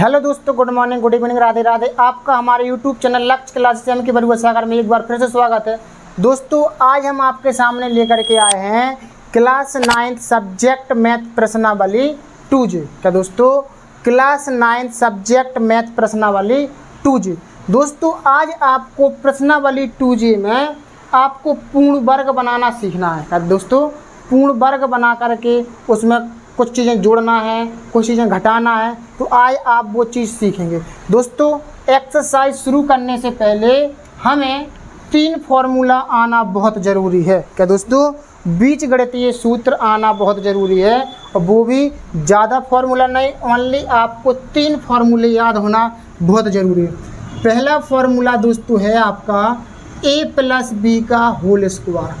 Hello दोस्तों, good morning, good evening, Radhe Radhe. आपका हमारे यूट्यूब चैनल लक्ष्य क्लासेस एम के बरुआ सागर में एक बार फिर से स्वागत है। दोस्तों, आज हम आपके सामने लेकर के आए हैं क्लास 9 सब्जेक्ट मैथ प्रश्नावली 2G। क्या दोस्तों, क्लास 9 सब्जेक्ट मैथ प्रश्नावली 2G। दोस्तों, आज आपको प्रश्नावली 2G में आपको पूर्ण वर्ग बनाना सीखना है। क्या दोस्तों, पूर्ण वर्ग बना करके उसमें कुछ चीज़ें जोड़ना है, कुछ चीज़ें घटाना है, तो आज आप वो चीज़ सीखेंगे। दोस्तों, एक्सरसाइज शुरू करने से पहले हमें 3 फार्मूला आना बहुत ज़रूरी है। क्या दोस्तों, बीजगणितीय सूत्र आना बहुत ज़रूरी है, और वो भी ज़्यादा फार्मूला नहीं, ओनली आपको 3 फार्मूले याद होना बहुत ज़रूरी है। पहला फार्मूला दोस्तों है आपका a+b का होल स्क्वायर।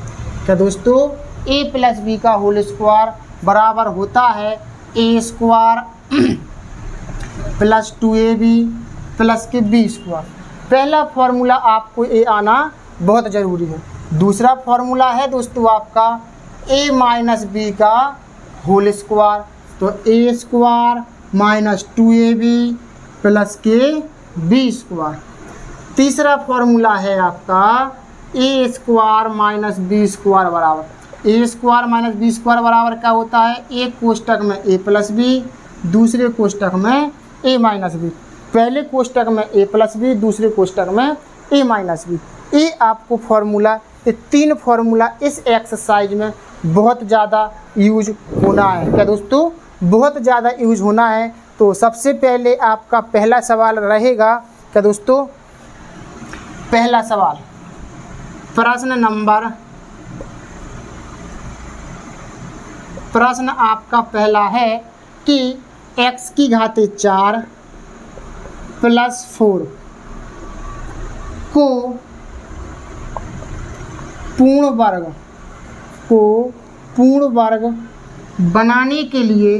क्या दोस्तों, a+b का होल स्क्वायर बराबर होता है a square plus 2ab plus के b स्क्वायर। पहला फार्मूला आपको a आना बहुत ज़रूरी है। दूसरा फार्मूला है दोस्तों आपका a-b का होल स्क्वायर, तो a square minus 2ab plus के b स्क्वायर। तीसरा फार्मूला है आपका a square minus b square बराबर a square minus B square बराबर क्या होता है, एक कोष्टक में a प्लस बी, दूसरे कोष्टक में a माइनस बी। पहले कोष्टक में a प्लस बी, दूसरे कोष्टक में a माइनस बी। ये आपको फार्मूला, ये 3 फार्मूला इस एक्सरसाइज में बहुत ज़्यादा यूज होना है। क्या दोस्तों, बहुत ज़्यादा यूज होना है। तो सबसे पहले आपका पहला सवाल रहेगा। क्या दोस्तों, पहला सवाल प्रश्न आपका पहला है कि x की घाते 4 प्लस 4 को पूर्ण वर्ग बनाने के लिए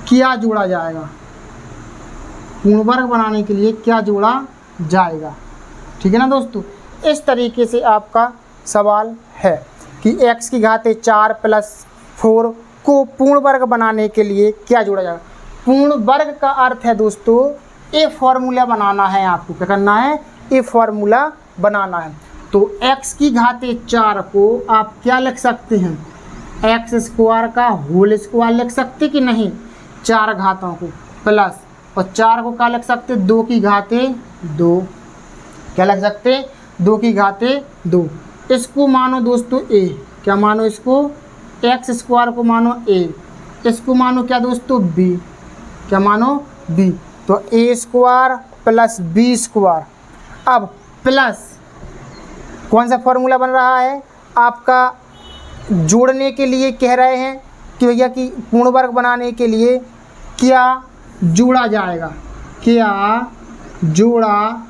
क्या जोड़ा जाएगा। पूर्ण वर्ग बनाने के लिए क्या जोड़ा जाएगा, ठीक है ना दोस्तों। इस तरीके से आपका सवाल है कि x की घाते 4 प्लस 4 को पूर्ण वर्ग बनाने के लिए क्या जोड़ा जाएगा। पूर्ण वर्ग का अर्थ है दोस्तों, ये फार्मूला बनाना है। आपको क्या करना है, ये फार्मूला बनाना है। तो x की घाते 4 को आप क्या लिख सकते हैं, x स्क्वायर का होल स्क्वायर लिख सकते कि नहीं, 4 घातों को प्लस, और 4 को क्या लिख सकते, 2 की घाते 2। क्या लिख सकते, 2 की घाते 2। इसको मानो दोस्तों a, क्या मानो इसको, x स्क्वायर को मानो a, इसको मानो क्या दोस्तों b, क्या मानो b। तो a square plus b square. अब प्लस कौन सा फॉर्मूला बन रहा है आपका, जोड़ने के लिए कह रहे हैं कि भैया कि पूर्ण वर्ग बनाने के लिए क्या जोड़ा जाएगा, क्या जोड़ा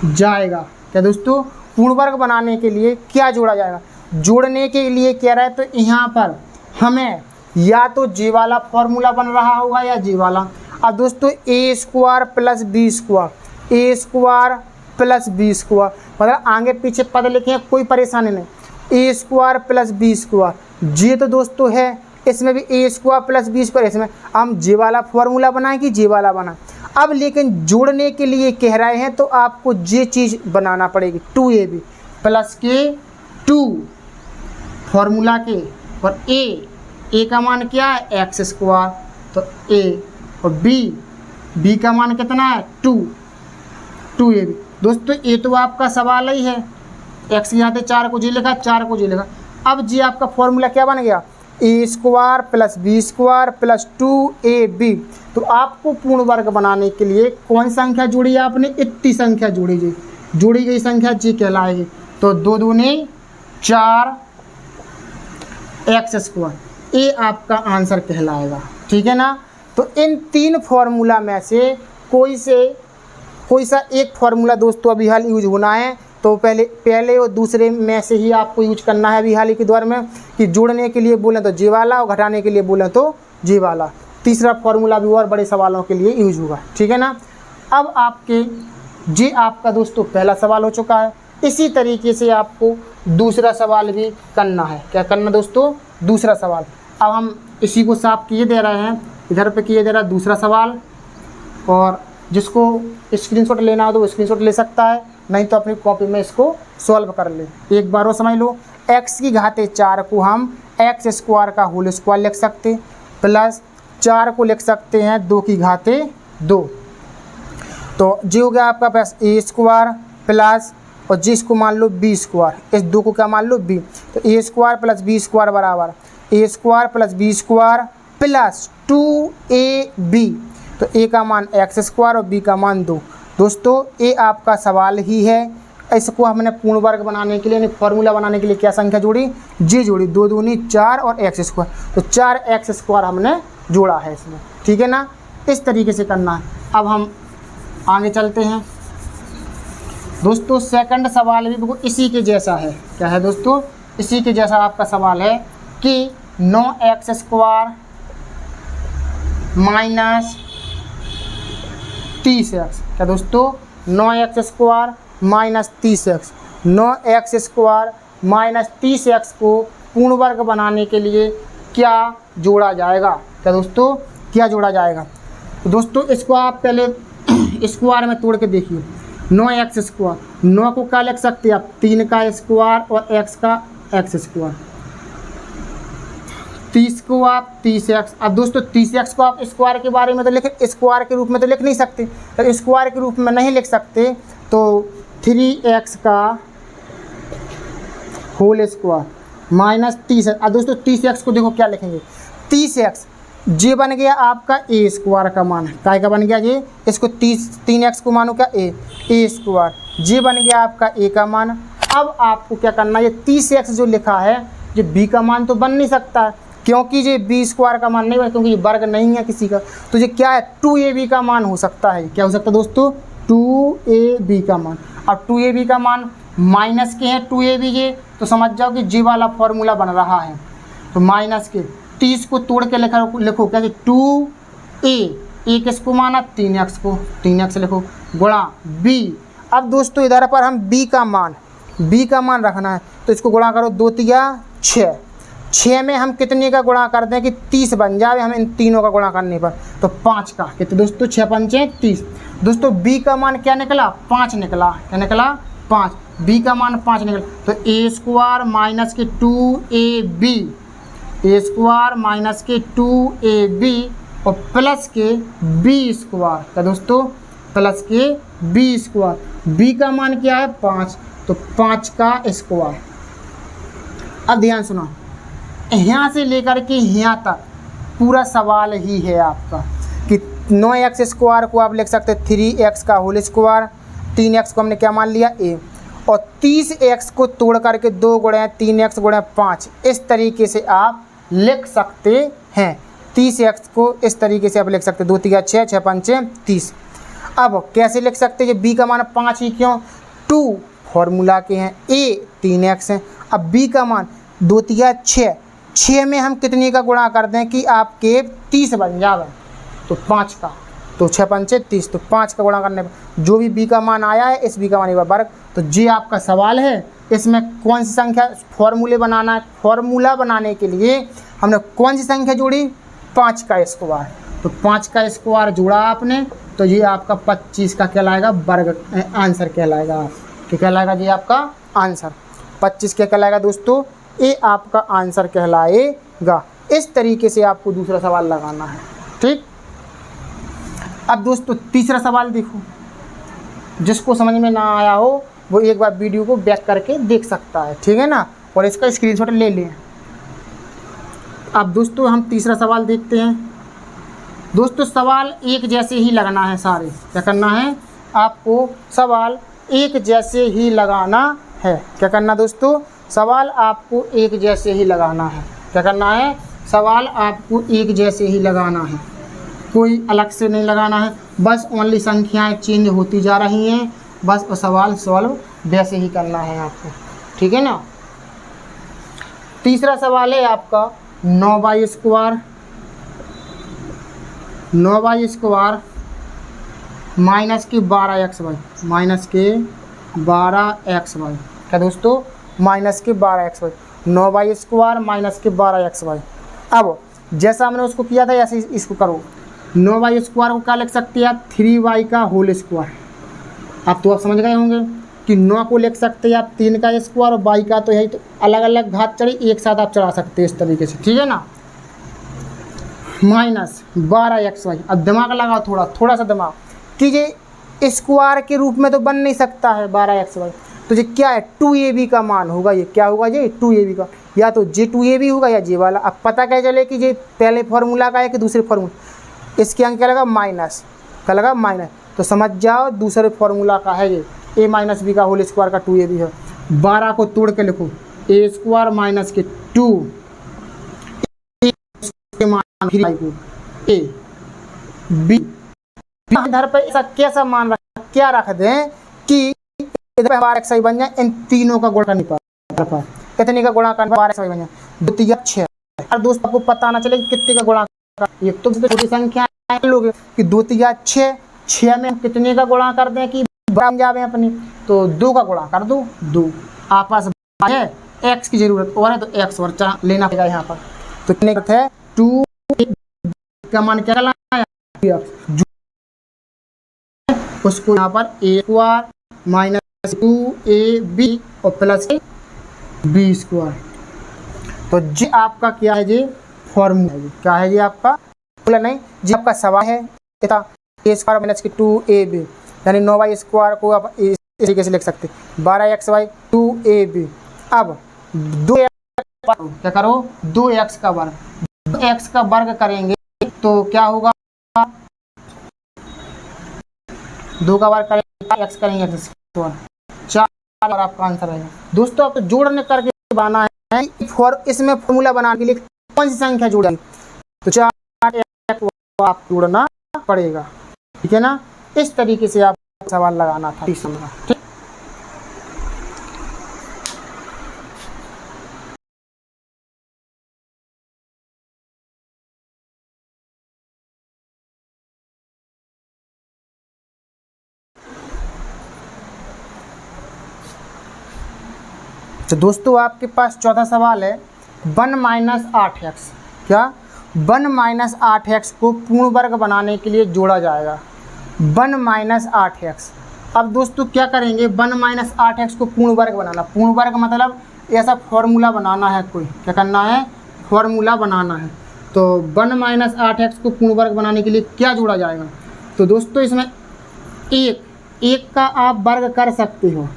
जाएगा। क्या दोस्तों, पूर्ण वर्ग बनाने के लिए क्या जोड़ा जाएगा। जोड़ने के लिए कह रहा है, तो यहाँ पर हमें या तो जे वाला फॉर्मूला बन रहा होगा या जे वाला। अब दोस्तों a square plus B square, a square plus B square, मतलब आगे पीछे पद लिखे हैं, कोई परेशानी नहीं। a square plus B square, जे तो दोस्तों है, इसमें भी a square plus B square, इसमें हम जे वाला फॉर्मूला बनाएं कि जे वाला बनाएं। अब लेकिन जोड़ने के लिए कह रहे हैं, तो आपको ये चीज़ बनाना पड़ेगी, 2ab प्लस के 2 फॉर्मूला के, और a का मान क्या है, x स्क्वायर, तो a, और b का मान कितना है 2ab। दोस्तों, ये तो आपका सवाल ही है, x की घाते 4 को जी लिखा, 4 को जी लिखा। अब जी आपका फॉर्मूला क्या बन गया, a square plus B square plus 2ab। तो आपको पूर्ण वर्ग बनाने के लिए कौन संख्या जोड़ी आपने, इतनी संख्या जोड़ी गई संख्या जी कहलाएगी। तो 2 दूनी 4 x स्क्वायर, ये आपका आंसर कहलाएगा, ठीक है ना। तो इन 3 फार्मूला में से कोई सा एक फार्मूला दोस्तों अभी हाल यूज होना है। तो पहले और दूसरे में से ही आपको यूज करना है अभी हाल ही के दौर में, कि जोड़ने के लिए बोलें तो जे वाला, और घटाने के लिए बोलें तो जे वाला। तीसरा फार्मूला भी और बड़े सवालों के लिए यूज होगा, ठीक है ना। अब आपके जी आपका दोस्तों पहला सवाल हो चुका है। इसी तरीके से आपको दूसरा सवाल भी करना है। क्या करना दोस्तों? दूसरा सवाल। अब हम इसी को साफ किए दे रहे हैं, इधर पे किए दे रहा है दूसरा सवाल, और जिसको स्क्रीनशॉट लेना हो तो स्क्रीनशॉट ले सकता है, नहीं तो अपनी कॉपी में इसको सॉल्व कर ले। एक बार और समझ लो, x की घाते 4 को हम x स्क्वायर का होल स्क्वायर लिख सकते, प्लस 4 को लिख सकते हैं 2 की घाते 2। तो जी हो गया आपका पास a स्क्वायर प्लस, और जिसको मान लो b स्क्वायर, इस 2 को क्या मान लो b, तो a square plus b square बराबर a square plus b square plus 2ab। तो a का मान x स्क्वायर और b का मान 2। दोस्तों ये आपका सवाल ही है। इसको हमने पूर्ण वर्ग बनाने के लिए, यानी फॉर्मूला बनाने के लिए क्या संख्या जोड़ी? जी जोड़ी, 2 दूनी 4 और x स्क्वायर, तो 4x स्क्वायर हमने जोड़ा है इसमें। ठीक है ना, इस तरीके से करना है। अब हम आगे चलते हैं दोस्तों। सेकंड सवाल भी बिल्कुल इसी के जैसा है। क्या है दोस्तों? इसी के जैसा आपका सवाल है कि 9x स्क्वायर माइनस 30x। क्या दोस्तों? 9x square minus 30x, 9x square minus 30x को पूर्ण वर्ग बनाने के लिए क्या जोड़ा जाएगा? क्या दोस्तों? क्या जोड़ा जाएगा? तो दोस्तों इसको आप पहले स्क्वायर में तोड़ के देखिए। 9x स्क्वायर, 9 को क्या लिख सकते हैं आप? 3 का स्क्वायर और x का x स्क्वायर, 30 को आप 30x। अब दोस्तों 30x को आप स्क्वायर के बारे में तो लिख, स्क्वायर के रूप में तो लिख नहीं सकते, तो स्क्वायर के रूप में नहीं लिख सकते, तो 3x का होल स्क्वायर माइनस 30। अब दोस्तों 30x को देखो क्या लिखेंगे? 30x जे बन गया आपका a स्क्वायर का मान, काय का बन गया ये, इसको 3x को मानो क्या a स्क्वायर, जे बन गया आपका a का मान। अब आपको क्या करना है, ये 30x जो लिखा है ये b का मान तो बन नहीं सकता, क्योंकि ये b स्क्वायर का मान नहीं बना, क्योंकि ये वर्ग नहीं है किसी का। तो ये क्या है? 2ab का मान हो सकता है। क्या हो सकता है दोस्तों? 2ab का मान। अब 2ab का मान माइनस के हैं 2ab ये, तो समझ जाओ कि जी वाला फॉर्मूला बन रहा है। तो माइनस के 30 को तोड़ के लिखो क्या? 2a किसको माना? 3x को, 3x लिखो गुणा b। अब दोस्तों इधर पर हम b का मान रखना है, तो इसको गुणा करो, 2 तिया 6, 6 में हम कितने का गुणा कर दें कि 30 बन जाए हम इन तीनों का गुणा करने पर? तो 5 का, कितने दोस्तों? 6 पंचे 30। दोस्तों b का मान क्या निकला? 5 निकला। क्या निकला? 5। b का मान 5 निकला, तो a स्क्वायर माइनस के 2ab, a स्क्वायर माइनस के 2ab और प्लस के b स्क्वायर। क्या दोस्तों? प्लस के b स्क्वायर। b का मान क्या है? 5, तो 5 का स्क्वायर। अब ध्यान सुनो, यहाँ से लेकर के यहाँ तक पूरा सवाल ही है आपका कि 9x स्क्वायर को आप लिख सकते हैं 3x का होल स्क्वायर, 3x को हमने क्या मान लिया? a, और 30x को तोड़ करके 2 गुणे 3x गुणे 5, इस तरीके से आप लिख सकते हैं। 30x को इस तरीके से आप लिख सकते हैं, 2 तिया 6, 6 पंचे 30। अब कैसे लिख सकते हैं? b का मान 5 ही क्यों? 2 फॉर्मूला के हैं, a 3x है। अब b का मान 2 तिया 6, 6 में हम कितने का गुणा कर दें कि आपके 30 बन जाए? तो 5 का, तो 6 पंचे 30, तो 5 का गुणा करने पर जो भी b का मान आया है इस b का मान वर्ग। तो ये आपका सवाल है। इसमें कौन सी संख्या फॉर्मूले बनाना है? फॉर्मूला बनाने के लिए हमने कौन सी संख्या जोड़ी? 5 का स्क्वायर। तो 5 का स्क्वायर जोड़ा आपने, तो ये आपका 25 का कहलाएगा वर्ग, आंसर कहलाएगा। आप क्या कहलाएगा? ये आपका आंसर 25 क्या कहलाएगा दोस्तों? ये आपका आंसर कहलाएगा। इस तरीके से आपको दूसरा सवाल लगाना है। ठीक। अब दोस्तों तीसरा सवाल देखो, जिसको समझ में ना आया हो वो एक बार वीडियो को बैक करके देख सकता है, ठीक है ना, और इसका स्क्रीनशॉट ले लें। अब दोस्तों हम तीसरा सवाल देखते हैं। दोस्तों सवाल एक जैसे ही लगाना है सारे। क्या करना है? आपको सवाल एक जैसे ही लगाना है। क्या करना दोस्तों? सवाल आपको एक जैसे ही लगाना है। क्या करना है? सवाल आपको एक जैसे ही लगाना है, कोई अलग से नहीं लगाना है। बस ओनली संख्याएं चेंज होती जा रही हैं, बस वो सवाल सॉल्व वैसे ही करना है आपको, ठीक है ना। तीसरा सवाल है आपका 9y square, 9y square minus के 12xy, माइनस के 12xy, क्या दोस्तों, माइनस के 12xy, 9y² माइनस के 12xy। अब जैसा हमने उसको किया था ऐसे इसको करो। 9y² को क्या लिख सकते हैं आप, 3y का होल स्क्वायर। अब तो आप समझ गए होंगे कि 9 को लिख सकते हैं आप 3 का स्क्वायर और y का तो यही, तो अलग अलग घात चढ़ी एक साथ आप चढ़ा सकते हैं इस तरीके से, ठीक है ना। माइनस 12xy, अब दिमाग लगाओ थोड़ा सा दिमाग कि ये स्क्वायर के रूप में तो बन नहीं सकता है 12xy, तो ये क्या है, 2ab का मान होगा। ये क्या होगा, ये 2ab का, या तो जे 2ab होगा या जे वाला। अब पता क्या चले कि ये पहले फार्मूला का है कि दूसरे फार्मूला, इसके अंक क्या लगा, माइनस, क्या लगा, माइनस, तो समझ जाओ दूसरे फार्मूला का है ये, a माइनस बी का होल स्क्वायर का 2ab है। 12 को तोड़ के लिखो, a² माइनस के 2 के मान 3 को a b, इधर पे ऐसा कैसा मान रख, क्या रख दें कि इधर 12xy बन जाए, इन तीनों का गुणा करने पर, इतने का गुणा करने पर 12xy बन जाए, 2 3 6। और दोस्त आपको पता ना चले कि कितने का गुणा कर, एक तो छोटी संख्या लोगे कि 2 3 6, 6 में कितने का गुणा कर दें कि बन जावे अपनी, तो 2 का गुणा कर दो, 2 आपस है, x की जरूरत और है तो x और लेना पड़ेगा यहाँ पर, तो कितने का है 2 का मान क्या लाना है, उसको यहाँ पर a² माइनस 2ab और प्लस b², तो जी आपका क्या है, जी फॉर्मूला है, क्या है जी आपका फॉर्मूला, नहीं जी आपका सवाल है a² माइनस के 2ab, यानी 9y² को आप इस तरीके से लिख सकते 12xy 2ab। अब 2x क्या करो, 2x का वर्ग, 2x का वर्ग करेंगे तो क्या होगा, 2 का वर्ग करेंगे x करेंगे x², 4 और आपका आंसर आएगा। दोस्तों आपको जोड़ने करके बनाना है, इसमें फॉर्मूला बनाने के लिए कौन सी संख्या जोड़ेंगे, तो 4 आप जोड़ना पड़ेगा, ठीक है ना। इस तरीके से आप सवाल लगाना था, ठीक। तो दोस्तों आपके पास चौथा सवाल है 1 माइनस 8x, क्या 1 माइनस 8x को पूर्ण वर्ग बनाने के लिए जोड़ा जाएगा, 1 माइनस 8x। अब दोस्तों क्या करेंगे, 1 माइनस 8x को पूर्ण वर्ग बनाना, पूर्ण वर्ग मतलब ऐसा फॉर्मूला बनाना है, कोई क्या करना है, फॉर्मूला बनाना है। तो 1 माइनस 8x को पूर्ण वर्ग बनाने के लिए क्या जोड़ा जाएगा, तो दोस्तों इसमें एक का आप वर्ग कर सकते हो,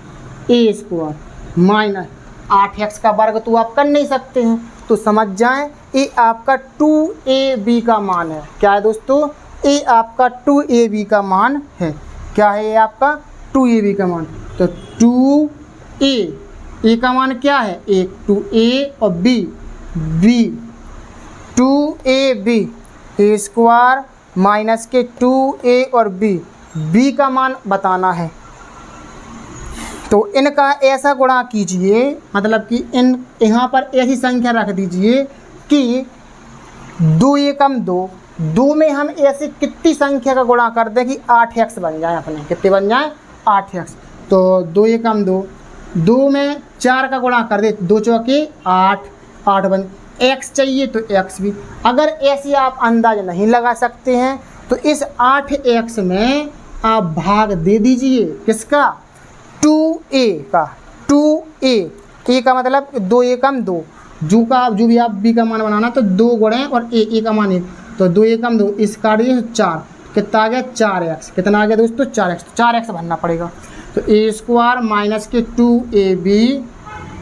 a² माइनस 8x का वर्ग तो आप कर नहीं सकते हैं, तो समझ जाएं ये आपका 2ab का मान है। क्या है दोस्तों, ये आपका 2ab का मान है। क्या है ये आपका 2ab का मान, तो 2a का मान क्या है, एक 2a और b 2ab a² माइनस के 2a और b का मान बताना है। तो इनका ऐसा गुणा कीजिए, मतलब कि इन यहाँ पर ऐसी संख्या रख दीजिए कि 2 एकम 2 में हम ऐसी कितनी संख्या का गुणा कर दें कि 8x बन जाए, अपने कितने बन जाए 8x। तो 2 एकम 2 में 4 का गुणा कर दे, 2 चौके 8 बन, x चाहिए तो x भी। अगर ऐसे आप अंदाज नहीं लगा सकते हैं तो इस 8x में आप भाग दे दीजिए, किसका, 2a का, 2a का मतलब 2 एकम 2, जो भी आप b का मान बनाना तो 2 गुणे और a का मान 1, तो 2 एकम 2 इस काटिए 4, कितना आ गया 4x, कितना आ गया दोस्तों 4x भरना पड़ेगा। तो a² माइनस के 2ab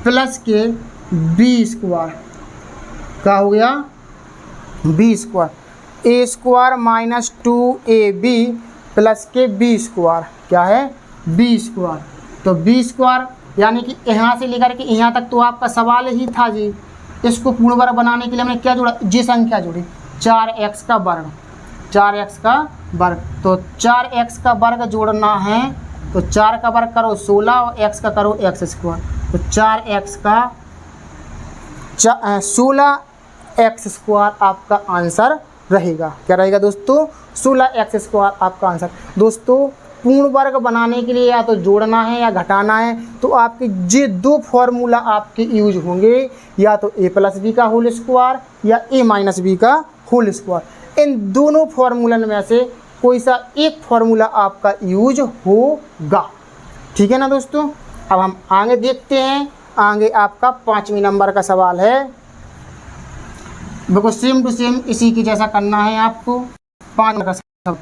प्लस के b² क्या हो गया, b², a² minus 2ab plus के b² क्या है, b²। तो b² यानी कि यहाँ से लेकर के यहाँ तक तो आपका सवाल ही था जी। इसको पूर्ण वर्ग बनाने के लिए हमने क्या जोड़ा, जी संख्या जोड़ी 4x का वर्ग, 4x का वर्ग। तो 4x का वर्ग जोड़ना है तो 4 का वर्ग करो 16 और x का करो x², तो 4x का 16x² आपका आंसर रहेगा। क्या रहेगा दोस्तों, 16x² आपका आंसर। दोस्तों पूर्ण वर्ग बनाने के लिए या तो जोड़ना है या घटाना है, तो आपके ये दो फॉर्मूला आपके यूज होंगे, या तो a प्लस बी का होल स्क्वायर या a माइनस बी का होल स्क्वायर। इन दोनों फॉर्मूलन में से कोई सा एक फॉर्मूला आपका यूज होगा। ठीक है ना दोस्तों। अब हम आगे देखते हैं। आगे आपका 5वें नंबर का सवाल है। बिल्कुल सेम टू सेम इसी की जैसा करना है आपको। 5 नंबर का सवाल।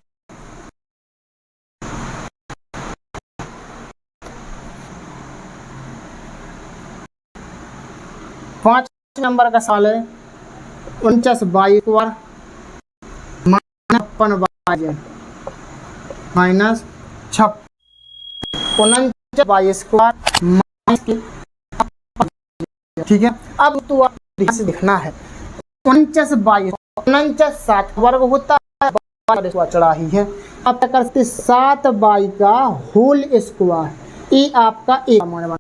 5 नंबर का सवाल है। 49 by square minus 59 by square minus. ठीक है। अब तो आप ध्यान से देखना है। 49 बाई 49 7 वर्ग होता है, चढ़ा ही है। आप क्या करते 7 बाई का होल स्क्वायर, ये आपका एक मान बना।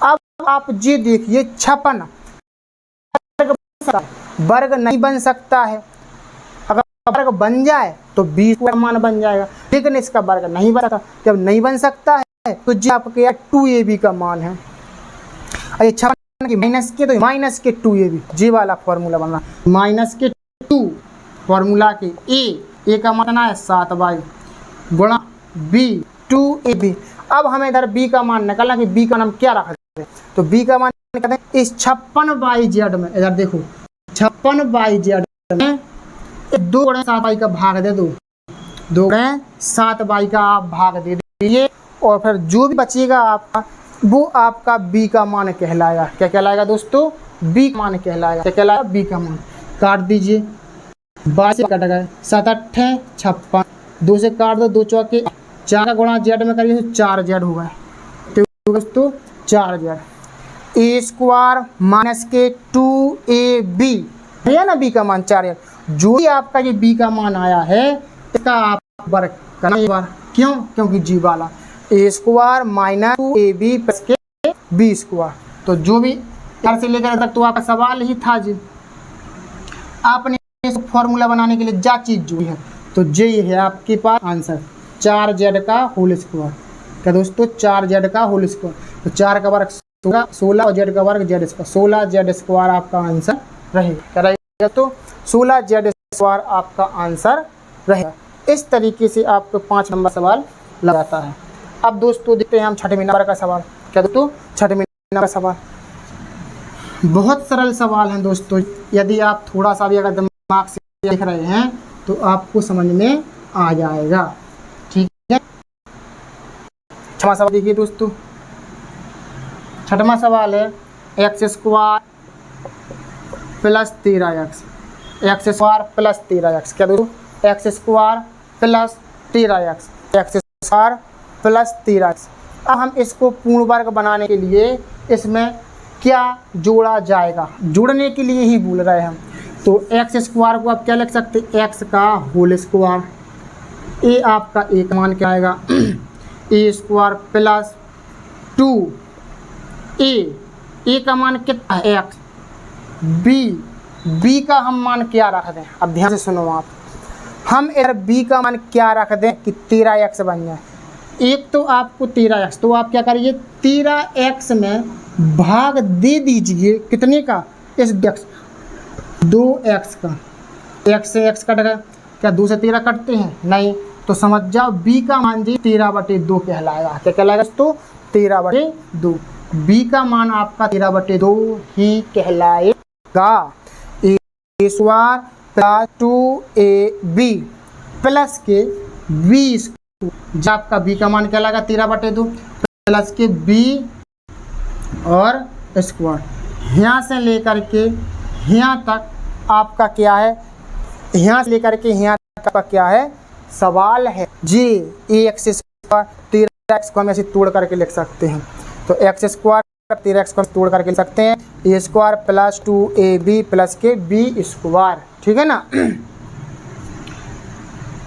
अब आप ये देखिए 56 वर्ग नहीं बन सकता है। अगर वर्ग बन जाए तो 20 का मान बन जाएगा, लेकिन इसका वर्ग नहीं बन सकता। जब नहीं बन सकता है तो जी आपके 2ab का मान है। ये 56 की माइनस के, तो माइनस के 2ab, जी वाला फॉर्मूला बन रहा। माइनस के 2 फॉर्मूला के a का मान है 7 बाई गुणा b 2ab। अब हमें इधर b का मान निकालना कि b का नाम क्या रखा जाए। तो b का मान निकालते हैं इस 56 बाई जेड में। इधर देखो 56 बाई जेड में 2 गुणे 7 बाई का भाग दे दो, 2 गुणे 7 बाई का आप भाग दे दीजिए, और फिर जो भी बचेगा आपका वो आपका b का मान कहलाएगा। क्या कहलाएगा दोस्तों? b का मान कहलाएगा। क्या कहलाएगा? b का मान। काट दीजिए, 22 से कट गए, 7 8 56, 2 से काट दो, 2 चौके 4 का गुणा जेड में करिए तो 4 जेड होगा। तो दोस्तों 4 जेड ए स्क्वायर माइनस के 2ab है ना, b का मान 4 जेड। जो भी आपका ये b का मान आया है इसका आप वर्ग करना एक बार। क्यों? क्योंकि जी वाला ए स्क्वायर माइनस 2ab प्लस के b स्क्वायर। तो जो भी यहाँ से लेकर तक तो आपका सवाल ही था जी। आपने फॉर्मूला बनाने के लिए जा चीज जो है, तो ये है आपके पास आंसर 4z का होल स्क्वायर। क्या दोस्तों? 4z का होल स्क्वायर। तो 4 का वर्ग 16 और z का वर्ग z स्क्वायर, 16z स्क्वायर आपका आंसर रहेगा। क्या रहेगा? तो 16z स्क्वायर आपका आंसर रहेगा। इस तरीके से आपको 5 नंबर सवाल लगाता है। अब दोस्तों देखते हैं हम 6वें नंबर का सवाल। क्या दोस्तों? 6वें नंबर का सवाल बहुत सरल सवाल है दोस्तों। यदि आप थोड़ा सा भी अगर दिमाग से देख रहे हैं तो आपको समझ में आ जाएगा। ठीक है। 6वां सवाल देखिए दोस्तों। 6वां सवाल है x square plus 13x, x square plus 13x। क्या दोस्तों? x square plus 13x, x square plus 13x। अब हम इसको पूर्ण वर्ग बनाने के लिए इसमें क्या जोड़ा जाएगा, जोड़ने के लिए ही बोल रहे हैं हम। तो एक्स स्क्वायर को आप क्या लिख सकते हैं? एक्स का होल स्क्वायर, ए आपका एक मान क्या आएगा? ए स्क्वायर प्लस 2 ए का मान कितना है? एक्स। बी का हम मान क्या रख दें? अब ध्यान से सुनो आप। हम इधर बी का मान क्या रख दें कि 13x बन जाए। एक तो आपको 13x, तो आप क्या करिए 13x में भाग दे दीजिए कितने का? इस x 2x का। x से x कट गया, क्या 2 से 13 कटते हैं? नहीं। तो समझ जाओ b का मान जी 13/2 कहलाएगा। क्या कहलाएगा? तो 13/2। b का मान आपका 13/2 ही कहलाएगा। ए स्क्वायर प्लस 2ab प्लस के b जब आपका b का मान क्या लगा? 13/2 प्लस के b और स्क्वायर। यहाँ से लेकर के यहाँ तक आपका क्या है? यहाँ से लेकर के यहाँ तक का क्या है? सवाल है जी। एक्स स्क्वायर 13x को हम ऐसे तोड़ करके लिख सकते हैं। तो एक्स स्क्वायर 13x को तोड़ करके लिख सकते हैं ए स्क्वायर प्लस 2ab प्लस के b स्क्वायर। ठीक है ना।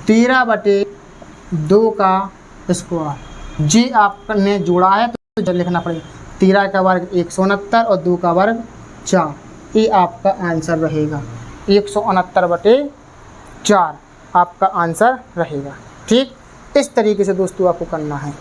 13/2 का स्क्वायर जी आपने जोड़ा है तो जो लिखना पड़ेगा 13 का वर्ग 169 और 2 का वर्ग 4। ये आपका आंसर रहेगा 169/4 आपका आंसर रहेगा। ठीक। इस तरीके से दोस्तों आपको करना है।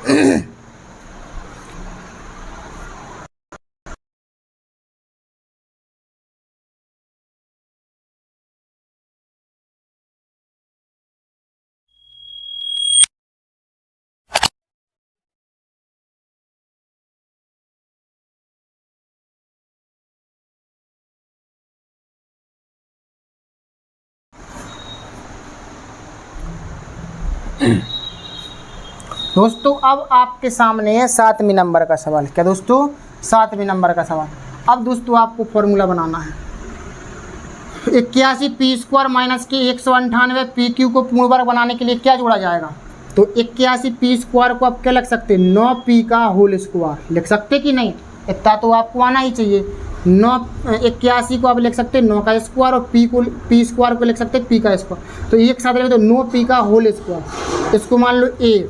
दोस्तों अब आपके सामने है 7वें नंबर का सवाल। क्या दोस्तों? 7वें नंबर का सवाल। अब दोस्तों आपको फॉर्मूला बनाना है। 81 पी स्क्वायर माइनस के 198 पी क्यू को पूर्ण वर्ग बनाने के लिए क्या जोड़ा जाएगा? तो 81 पी स्क्वायर को आप क्या लिख सकते हैं? 9 पी का होल स्क्वायर लिख सकते कि नहीं? इतना तो आपको आना ही चाहिए। 81 को आप लिख सकते हैं 9 का स्क्वायर और पी स्क्वायर को लिख सकते हैं पी का स्क्वायर। तो एक साथ लिख दो 9 पी का होल स्क्वायर। इसको मान लो ए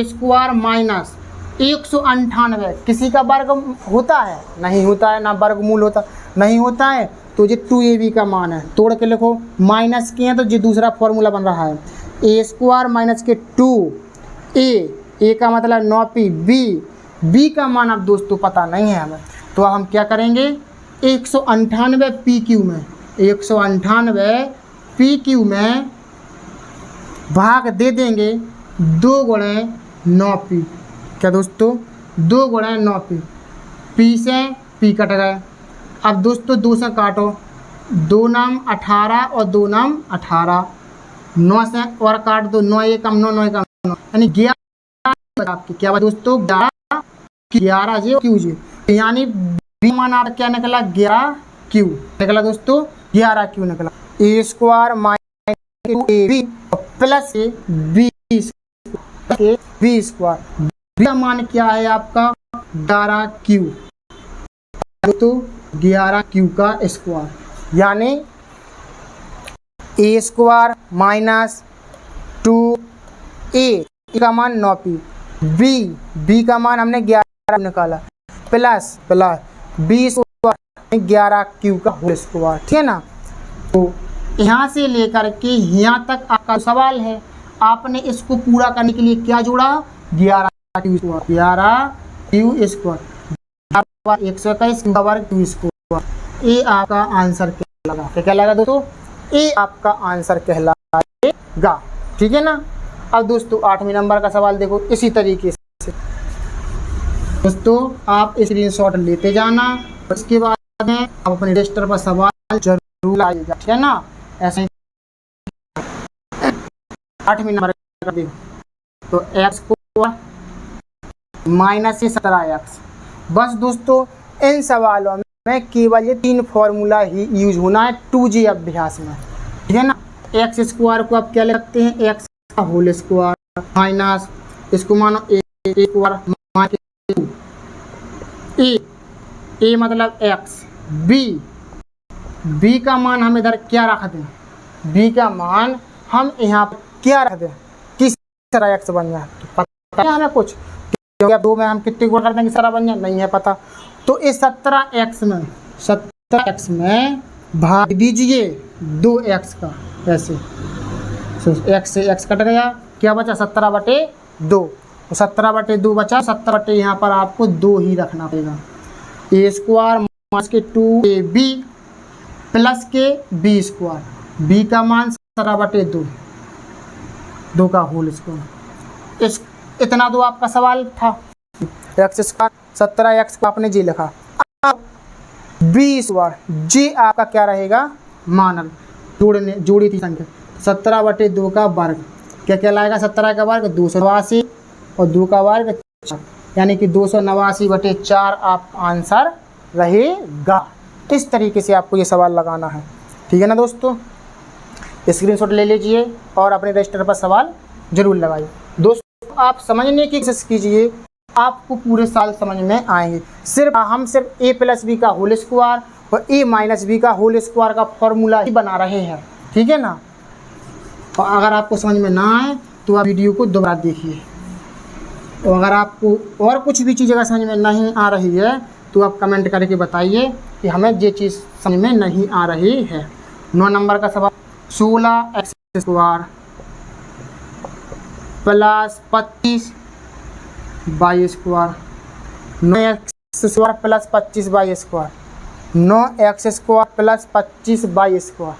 स्क्वायर माइनस 198। किसी का वर्ग होता है? नहीं होता है। ना वर्गमूल होता नहीं होता है। तो ये 2ab का मान है। तोड़ के लिखो। माइनस के हैं तो ये दूसरा फॉर्मूला बन रहा है। ए स्क्वायर माइनस के 2 का मतलब 9p। बी का मान अब दोस्तों पता नहीं है हमें। तो हम क्या करेंगे? 198 पी क्यू में 198 पी क्यू में भाग दे देंगे 2 गुणे 9p। क्या दोस्तों? 2 गुणे 9p। पी से पी कट गए। अब दोस्तों 2 से काटो। 2 नाम 18 और 2 नाम 18। 9 से और काट दो। 9 एकम 9 9 एकम 9 यानी 11 आपकी। क्या बात दोस्तों? 11 जे क्यू जे यानी बी मान आप क्या निकला? 11 क्यू निकला दोस्तों। 11 क्यू निकला। A square minus 2ab plus B square. B का मान क्या है आपका? 11 क्यू। तो 11 क्यू का स्क्वायर यानी ए स्क्वायर माइनस 2a का मान 9p। बी का मान हमने 11 निकाला प्लस बी स्क्वायर 11 क्यू का होल स्क्वायर। ठीक है ना? तो यहाँ से लेकर के यहाँ तक आपका सवाल है। आपने इसको पूरा करने के लिए क्या जोड़ा? 11 क्यू स्क्वायर। 11 क्यू स्क्वायर 121 का वर्ग क्यू स्क्वायर। ये आपका आंसर कहलाएगा। क्या कहलाएगा दोस्तों? ये आपका आंसर कहलाएगा। ठीक है ना? अब दोस्तों 8वें नंबर का सवाल देखो इसी तरीके से। दोस्तों आप स्क्रीनशॉट लेते जाना। उसके बाद में आप अपने रजिस्टर पर सवाल जरूर लाइएगा। ठीक है ना? ऐसे 8वें नंबर का देखो। तो x को माइनस 17x। बस दोस्तों इन सवालों में केवल ये 3 फॉर्मूला ही यूज होना है 2G अभ्यास में। ठीक है ना? एक्स स्क्वायर को आप क्या लिख सकते हैं? एक्स का होल स्क्वायर माइनस इसको मानो ए स्क्वायर माइनस ए मतलब x। बी का मान हम इधर क्या रख दें? बी का मान हम यहाँ पर क्या रख दें? किस तरह x बन जाए? तो पता है हमें कुछ? क्योंकि 2 में हम कितने गुणा कर देंगे सारा बन जाए? नहीं है पता। तो इस 17x में भाग दीजिए 2x का। ऐसे x से x कट गया। क्या बचा? 17/2। तो 17/2 बचा। 17 यहाँ पर आपको 2 ही रखना पड़ेगा। ए स्क्वायर माइनस के 2ab प्लस के बी स्क्वायर। बी का मान 17/2 2 का होल स्क्वायर। इतना तो आपका सवाल था। एक्स स्क्वायर 17x को आपने जी लिखा। अब बी स्क्वायर जी आपका क्या रहेगा? मानल जोड़ी थी संख्या 17/2 का वर्ग। क्या कहलाएगा? 17 का वर्ग 289 और 2 का वर्ग 4 यानी कि 289/4 आप आंसर रहेगा। इस तरीके से आपको ये सवाल लगाना है। ठीक है ना दोस्तों? स्क्रीनशॉट ले लीजिए और अपने रजिस्टर पर सवाल जरूर लगाइए। दोस्तों आप समझने की कोशिश कीजिए, आपको पूरे साल समझ में आएंगे। हम सिर्फ a प्लस बी का होल स्क्वायर और a माइनस बी का होल स्क्वायर का फॉर्मूला ही बना रहे हैं। ठीक है ना? और अगर आपको समझ में ना आए तो आप वीडियो को दोबारा देखिए। और अगर आपको और कुछ भी चीज़ अगर समझ में नहीं आ रही है तो आप कमेंट करके बताइए कि हमें ये चीज़ समझ में नहीं आ रही है। 9 नंबर का सवाल 16x square plus 25 by square, 9x² plus 25 by square, 9x² plus 25 by square,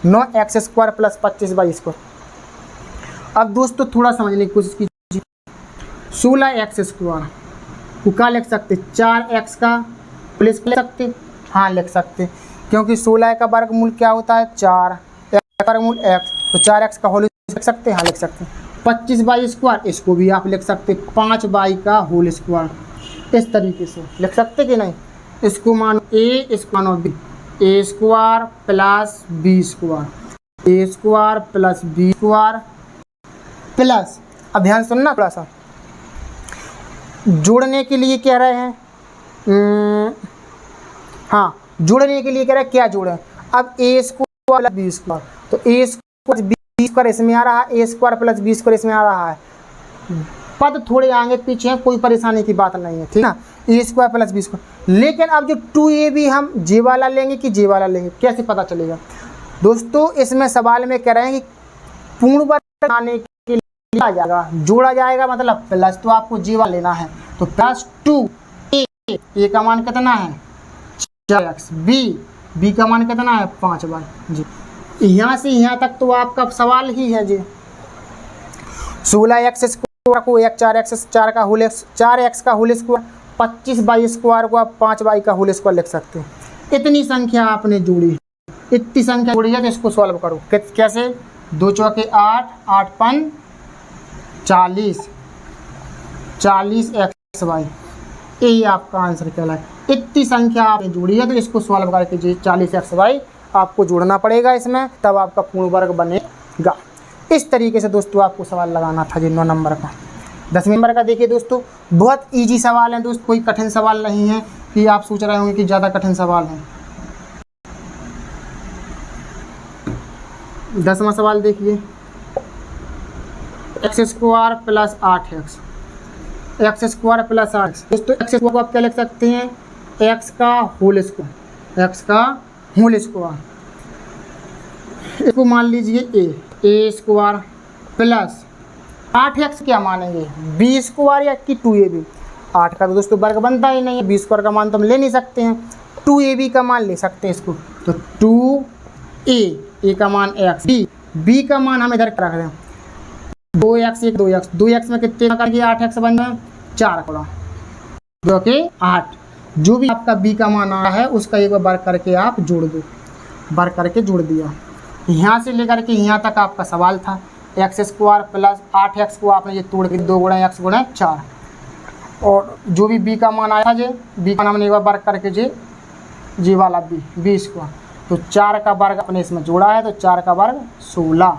9x² plus 25 by square. अब दोस्तों थोड़ा समझने की कोशिश कीजिए। 16x² को क्या लिख सकते, 4x का प्लस लिख सकते, हाँ लिख सकते, क्योंकि 16 का वर्गमूल क्या होता है 4, x का वर्गमूल x, तो 4x का होल लिख सकते, हाँ लिख सकते। 25 बाई स्क्वायर, इसको भी आप लिख सकते 5 बाई का होल स्क्वायर, इस तरीके से लिख सकते कि नहीं। इसको मानो a, इसको मानो b, a square plus b square, a square plus b square plus, अब ध्यान सुनना थोड़ा सा, जोड़ने के लिए कह रहे हैं, हाँ जोड़ने के लिए कह रहे हैं क्या जोड़ें, अब a square plus b square, तो a स्क्वायर b स्क्वायर इसमें आ रहा है, a square plus b square इसमें आ रहा है, पद थोड़े आगे पीछे हैं, कोई परेशानी की बात नहीं है, ठीक ना। a square plus b square, लेकिन अब जो 2ab हम जे वाला लेंगे कि जे वाला लेंगे, कैसे पता चलेगा दोस्तों। इसमें सवाल में कह रहे हैं कि पूर्ण वर्ग बनाने के लिए आ जाएगा, जोड़ा जाएगा, मतलब प्लस तो आपको जे वाला लेना है, तो प्लस 2a का मान कितना है 4x, b का मान कितना है 5 बाई जी। यहाँ से यहाँ तक तो आपका सवाल ही है जी। 16x² को 4x का होल 4x का होल स्क्वायर, 25 बाई स्क्वायर को आप 5 बाई का होल स्क्वायर लिख सकते हैं। इतनी संख्या आपने जोड़ी, इतनी संख्या जोड़ी है, तो इसको सॉल्व करो कैसे, 2 चौके 8, 8 पन 40, 40x बाई, यही आपका आंसर कहलाए। इतनी संख्या आपने जोड़ी है, तो इसको सॉल्व करके 40x बाई आपको जोड़ना पड़ेगा इसमें, तब आपका पूर्ण वर्ग बनेगा। इस तरीके से दोस्तों आपको सवाल लगाना था जी 9 नंबर का। 10 नंबर का देखिए दोस्तों, बहुत इजी सवाल है दोस्त, कोई कठिन सवाल नहीं है कि आप सोच रहे होंगे कि ज़्यादा कठिन सवाल है। 10वां सवाल देखिए, x² plus 8x, x² plus 8x, दोस्तों x² को आप क्या लिख सकते हैं, x का होल स्क्वायर, x का होल स्क्वायर, इसको मान लीजिए a स्क्वायर प्लस 8x क्या मानेंगे, b स्क्वायर या कि 2ab, 8 का तो दोस्तों वर्ग बनता ही नहीं है, b स्क्वायर का मान तो हम ले नहीं सकते हैं, 2ab का मान ले सकते हैं इसको, तो 2a का मान x, b का मान हम इधर रख रहे हैं 2x, 2x में कितने करके 8x बन जाए 4 गुणा 2 के 8, जो भी आपका b का मान आ रहा है उसका एक बार वर्ग करके आप जोड़ दो, वर्ग करके जोड़ दिया। यहाँ से लेकर के यहाँ तक आपका सवाल था, x² प्लस 8x को आपने ये तोड़ के 2 गुणा x गुणा 4, और जो भी b का मान आया जे, b का हमने एक बार वर्ग करके जे वाला b स्क्वायर, तो 4 का वर्ग अपने इसमें जोड़ा है, तो 4 का वर्ग 16।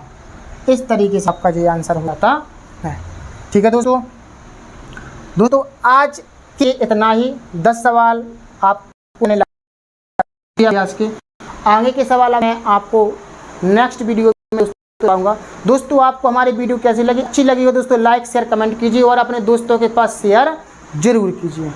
इस तरीके से आपका ये आंसर हो जाता है। ठीक है दोस्तों आज के इतना ही, 10 सवाल आपको आज के, आगे के सवाल मैं आपको नेक्स्ट वीडियो में बताऊंगा। दोस्तों आपको हमारी वीडियो कैसी लगी, अच्छी लगी हो दोस्तों लाइक शेयर कमेंट कीजिए और अपने दोस्तों के पास शेयर जरूर कीजिए।